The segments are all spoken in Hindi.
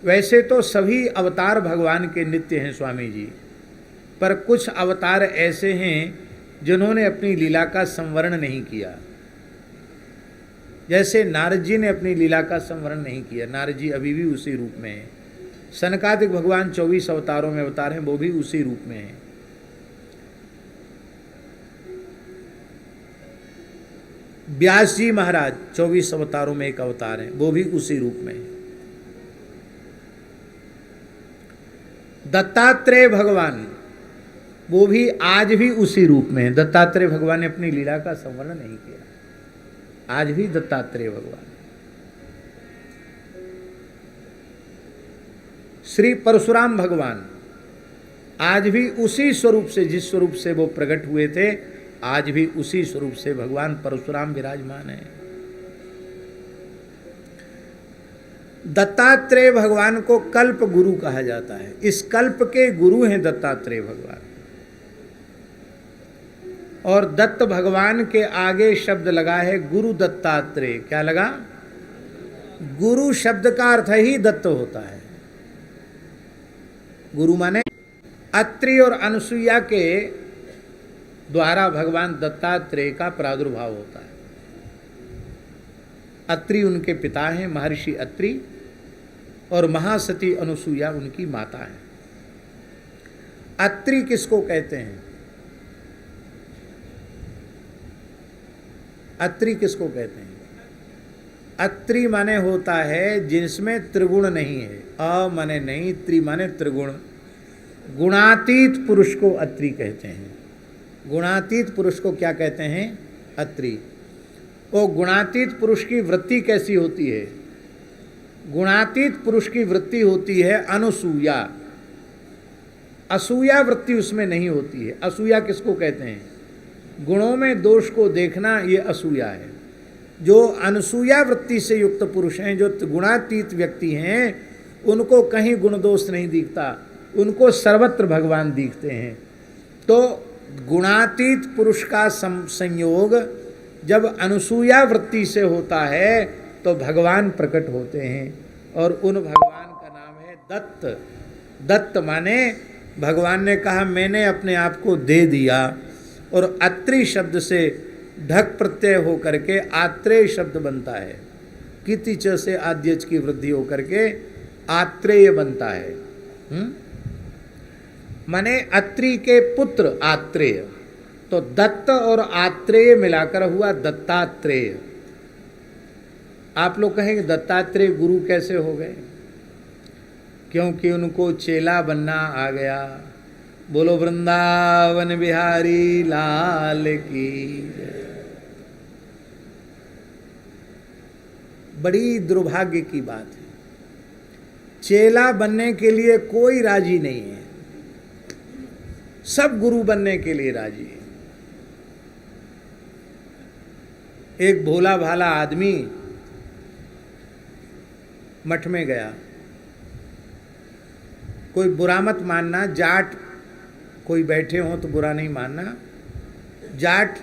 वैसे तो सभी अवतार भगवान के नित्य हैं स्वामी जी, पर कुछ अवतार ऐसे हैं जिन्होंने अपनी लीला का संवरण नहीं किया। जैसे नारद जी ने अपनी लीला का संवरण नहीं किया, नारद जी अभी भी उसी रूप में हैं। सनकादिक भगवान 24 अवतारों में अवतार हैं, वो भी उसी रूप में हैं। व्यास जी महाराज 24 अवतारों में एक अवतार हैं, वो भी उसी रूप में हैं। दत्तात्रेय भगवान वो भी आज भी उसी रूप में है। दत्तात्रेय भगवान ने अपनी लीला का संवरण नहीं किया, आज भी दत्तात्रेय भगवान। श्री परशुराम भगवान आज भी उसी स्वरूप से, जिस स्वरूप से वो प्रकट हुए थे, आज भी उसी स्वरूप से भगवान परशुराम विराजमान है। दत्तात्रेय भगवान को कल्प गुरु कहा जाता है। इस कल्प के गुरु हैं दत्तात्रेय भगवान। और दत्त भगवान के आगे शब्द लगा है गुरु दत्तात्रेय। क्या लगा? गुरु शब्द का अर्थ ही दत्त होता है। गुरु माने अत्रि और अनुसुईया के द्वारा भगवान दत्तात्रेय का प्रादुर्भाव होता है। अत्रि उनके पिता हैं, महर्षि अत्रि, और महासती अनुसुईया उनकी माता है। अत्रि किसको कहते हैं? अत्रि किसको कहते हैं? अत्रि माने होता है जिसमें त्रिगुण नहीं है। अ माने नहीं, त्रि माने त्रिगुण। गुणातीत पुरुष को अत्रि कहते हैं। गुणातीत पुरुष को क्या कहते हैं? अत्रि। वो गुणातीत पुरुष की वृत्ति कैसी होती है? गुणातीत पुरुष की वृत्ति होती है अनुसूया। असूया वृत्ति उसमें नहीं होती है। असूया किसको कहते हैं? गुणों में दोष को देखना, ये असूया है। जो अनसूया वृत्ति से युक्त पुरुष हैं, जो गुणातीत व्यक्ति हैं, उनको कहीं गुण दोष नहीं दिखता, उनको सर्वत्र भगवान दिखते हैं। तो गुणातीत पुरुष का संयोग जब अनसूया वृत्ति से होता है तो भगवान प्रकट होते हैं, और उन भगवान का नाम है दत्त। दत्त माने भगवान ने कहा मैंने अपने आप को दे दिया, और अत्रि शब्द से ढक प्रत्यय हो करके आत्रेय शब्द बनता है। किति च से आद्यच की वृद्धि हो करके आत्रेय बनता है। माने अत्रि के पुत्र आत्रेय। तो दत्त और आत्रेय मिलाकर हुआ दत्तात्रेय। आप लोग कहेंगे दत्तात्रेय गुरु कैसे हो गए? क्योंकि उनको चेला बनना आ गया। बोलो वृंदावन बिहारी लाल की। बड़ी दुर्भाग्य की बात है, चेला बनने के लिए कोई राजी नहीं है, सब गुरु बनने के लिए राजी है। एक भोला भाला आदमी मठ में गया। कोई बुरा मत मानना, जाट कोई बैठे हों तो बुरा नहीं मानना। जाट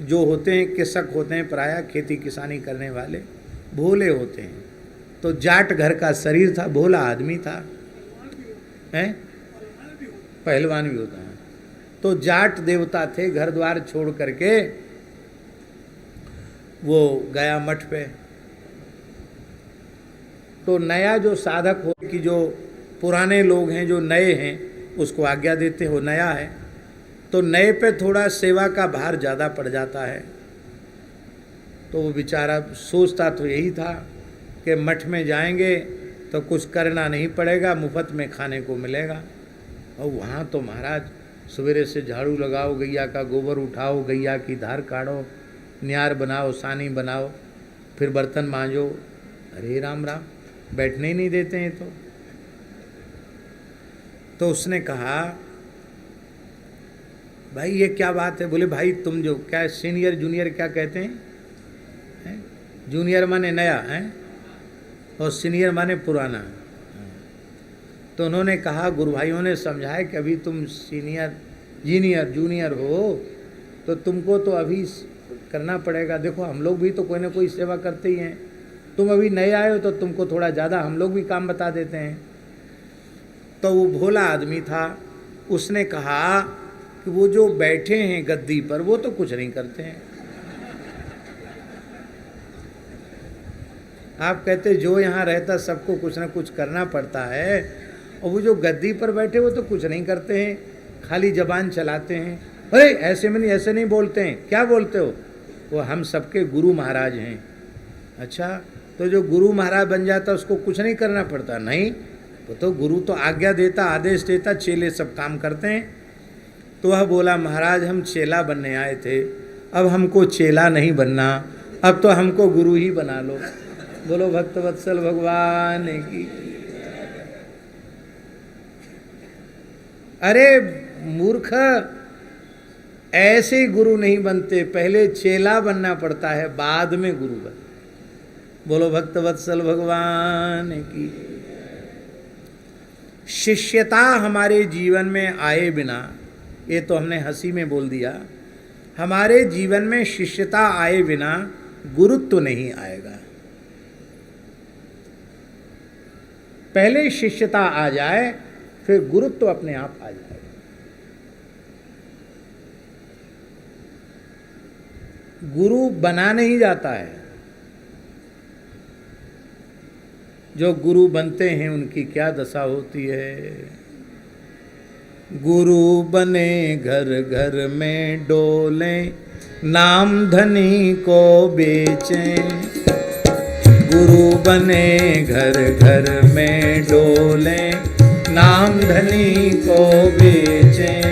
जो होते हैं, कृषक होते हैं, प्रायः खेती किसानी करने वाले भोले होते हैं। तो जाट घर का शरीर था, भोला आदमी था, हैं? पहलवान भी होता है। तो जाट देवता थे। घर द्वार छोड़ करके वो गया मठ पे। तो नया जो साधक हो कि जो पुराने लोग हैं, जो नए हैं, उसको आज्ञा देते हो, नया है तो नए पे थोड़ा सेवा का भार ज़्यादा पड़ जाता है। तो वो बेचारा सोचता तो यही था कि मठ में जाएंगे तो कुछ करना नहीं पड़ेगा, मुफ्त में खाने को मिलेगा। और वहाँ तो महाराज सवेरे से झाड़ू लगाओ, गैया का गोबर उठाओ, गैया की धार काढ़ो, न्यार बनाओ, सानी बनाओ, फिर बर्तन मांजो। अरे राम राम, बैठने ही नहीं देते हैं। तो उसने कहा भाई ये क्या बात है? बोले भाई तुम जो क्या सीनियर जूनियर क्या कहते हैं? जूनियर माने नया है और सीनियर माने पुराना। तो उन्होंने कहा, गुरु भाइयों ने समझाया कि अभी तुम सीनियर जूनियर हो तो तुमको तो अभी करना पड़ेगा। देखो हम लोग भी तो कोई ना कोई सेवा करते ही हैं। तुम अभी नए आए हो तो तुमको थोड़ा ज़्यादा हम लोग भी काम बता देते हैं। तो वो भोला आदमी था, उसने कहा कि वो जो बैठे हैं गद्दी पर वो तो कुछ नहीं करते हैं। आप कहते जो यहाँ रहता सबको कुछ ना कुछ करना पड़ता है, और वो जो गद्दी पर बैठे वो तो कुछ नहीं करते हैं, खाली जबान चलाते हैं। अरे ऐसे नहीं बोलते हैं। क्या बोलते हो? वो हम सबके गुरु महाराज हैं। अच्छा, तो जो गुरु महाराज बन जाता उसको कुछ नहीं करना पड़ता? नहीं, वो तो गुरु तो आज्ञा देता, आदेश देता, चेले सब काम करते हैं। तो वह बोला, महाराज हम चेला बनने आए थे, अब हमको चेला नहीं बनना, अब तो हमको गुरु ही बना लो। बोलो भक्तवत्सल भगवान की। अरे मूर्ख, ऐसे गुरु नहीं बनते, पहले चेला बनना पड़ता है, बाद में गुरु बन। बोलो भक्तवत्सल भगवान की। शिष्यता हमारे जीवन में आए बिना, ये तो हमने हंसी में बोल दिया, हमारे जीवन में शिष्यता आए बिना गुरुत्व नहीं आएगा। पहले शिष्यता आ जाए, फिर गुरुत्व अपने आप आ जाएगा। गुरु बना नहीं जाता है। जो गुरु बनते हैं उनकी क्या दशा होती है। गुरु बने घर घर में डोले, नाम धनी को बेचें। गुरु बने घर घर में डोले, नाम धनी को बेचें।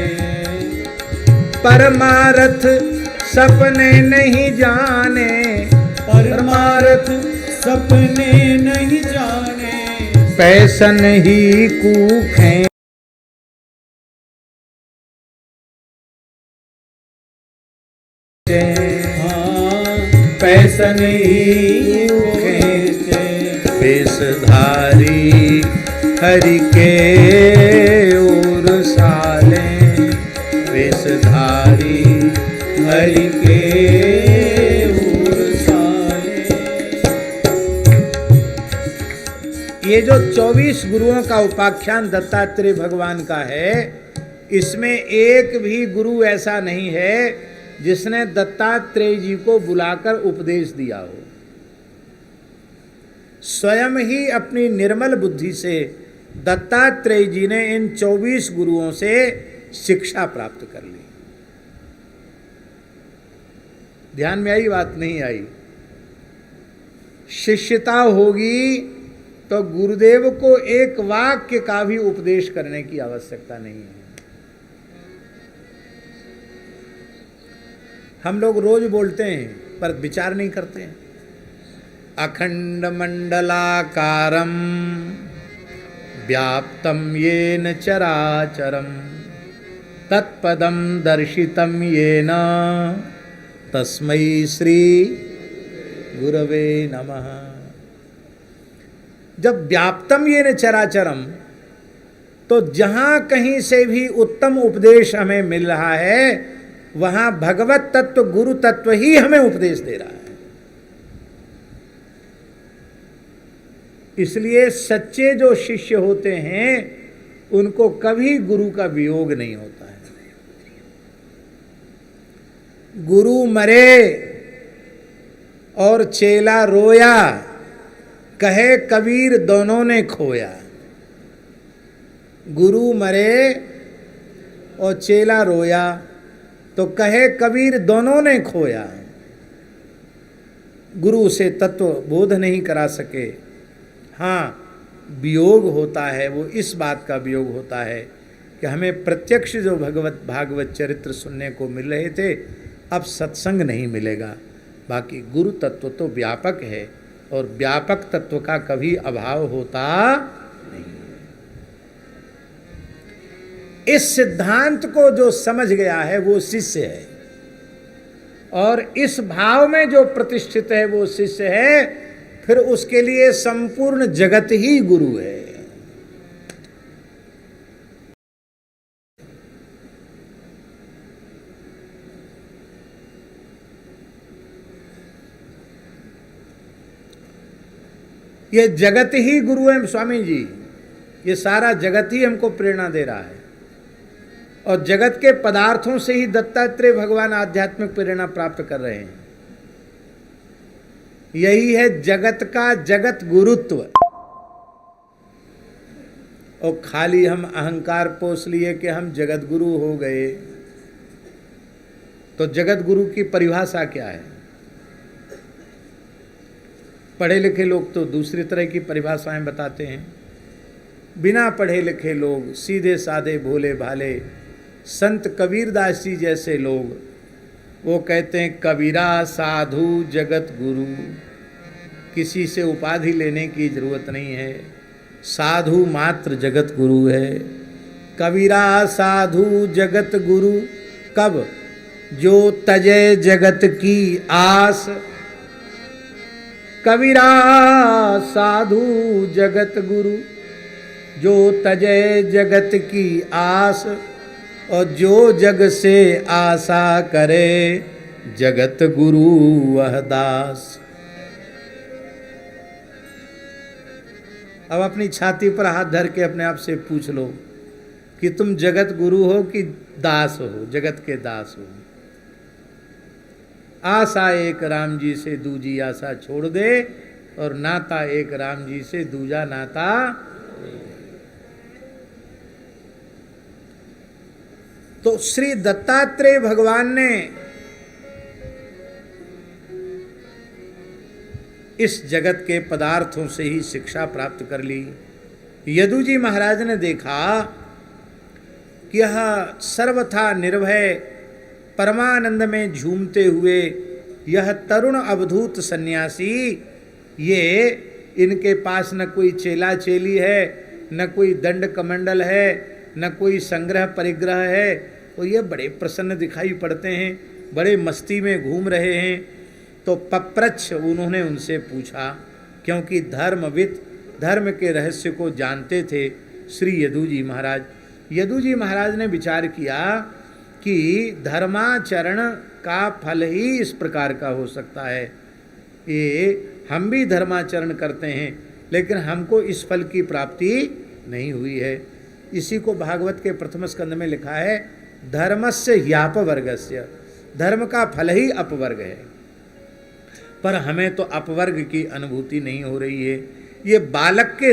परमार्थ सपने नहीं जाने, परमार्थ सपने नहीं जाने। पैसन ही कूखें, पैसन ही कूखें। वेशधारी हरि के ओर साले, वेशधारी हरि के ओर साले। ये जो 24 गुरुओं का उपाख्यान दत्तात्रेय भगवान का है, इसमें एक भी गुरु ऐसा नहीं है जिसने दत्तात्रेय जी को बुलाकर उपदेश दिया हो। स्वयं ही अपनी निर्मल बुद्धि से दत्तात्रेय जी ने इन 24 गुरुओं से शिक्षा प्राप्त कर ली। ध्यान में आई बात? नहीं आई? शिष्यता होगी तो गुरुदेव को एक वाक्य का भी उपदेश करने की आवश्यकता नहीं है। हम लोग रोज बोलते हैं पर विचार नहीं करते हैं। अखंड मंडलाकारं व्याप्तं येन चराचरं, तत्पदं दर्शितं येन तस्मै श्री गुरवे नमः। जब व्याप्तम येन चराचरम, तो जहां कहीं से भी उत्तम उपदेश हमें मिल रहा है, वहां भगवत तत्व, गुरु तत्व ही हमें उपदेश दे रहा है। इसलिए सच्चे जो शिष्य होते हैं उनको कभी गुरु का वियोग नहीं होता है। गुरु मरे और चेला रोया, कहे कबीर दोनों ने खोया। गुरु मरे और चेला रोया तो कहे कबीर दोनों ने खोया। गुरु उसे तत्व बोध नहीं करा सके। हाँ, वियोग होता है, वो इस बात का वियोग होता है कि हमें प्रत्यक्ष जो भगवत भागवत चरित्र सुनने को मिल रहे थे, अब सत्संग नहीं मिलेगा। बाकी गुरु तत्व तो व्यापक है और व्यापक तत्व का कभी अभाव होता नहीं। इस सिद्धांत को जो समझ गया है वो शिष्य है, और इस भाव में जो प्रतिष्ठित है वो शिष्य है। फिर उसके लिए संपूर्ण जगत ही गुरु है। ये जगत ही गुरु है स्वामी जी, ये सारा जगत ही हमको प्रेरणा दे रहा है, और जगत के पदार्थों से ही दत्तात्रेय भगवान आध्यात्मिक प्रेरणा प्राप्त कर रहे हैं। यही है जगत का जगत गुरुत्व। और खाली हम अहंकार पोष लिए कि हम जगत गुरु हो गए, तो जगत गुरु की परिभाषा क्या है? पढ़े लिखे लोग तो दूसरी तरह की परिभाषाएं बताते हैं। बिना पढ़े लिखे लोग, सीधे साधे भोले भाले संत कबीरदास जी जैसे लोग, वो कहते हैं कबीरा साधु जगत गुरु, किसी से उपाधि लेने की जरूरत नहीं है, साधु मात्र जगत गुरु है। कबीरा साधु जगत गुरु कब? जो तजे जगत की आस। कबीरा साधु जगत गुरु जो तजे जगत की आस, और जो जग से आशा करे जगत गुरु वह दास। अब अपनी छाती पर हाथ धर के अपने आप से पूछ लो कि तुम जगत गुरु हो कि दास हो, जगत के दास हो। आशा एक राम जी से दूजी आशा छोड़ दे, और नाता एक राम जी से दूजा नाता। तो श्री दत्तात्रेय भगवान ने इस जगत के पदार्थों से ही शिक्षा प्राप्त कर ली। यदु जी महाराज ने देखा कि यह सर्वथा निर्भय परमानंद में झूमते हुए यह तरुण अवधूत सन्यासी, ये इनके पास न कोई चेला चेली है, न कोई दंड कमंडल है, न कोई संग्रह परिग्रह है, और ये बड़े प्रसन्न दिखाई पड़ते हैं, बड़े मस्ती में घूम रहे हैं। तो पप्रच्छ उन्होंने उनसे पूछा, क्योंकि धर्मविद धर्म के रहस्य को जानते थे श्री यदु जी महाराज। यदु जी महाराज ने विचार किया कि धर्माचरण का फल ही इस प्रकार का हो सकता है। ये हम भी धर्माचरण करते हैं, लेकिन हमको इस फल की प्राप्ति नहीं हुई है। इसी को भागवत के प्रथम स्कंद में लिखा है, धर्मस्य ह्यापवर्गस्य, धर्म का फल ही अपवर्ग है। पर हमें तो अपवर्ग की अनुभूति नहीं हो रही है। ये बालक के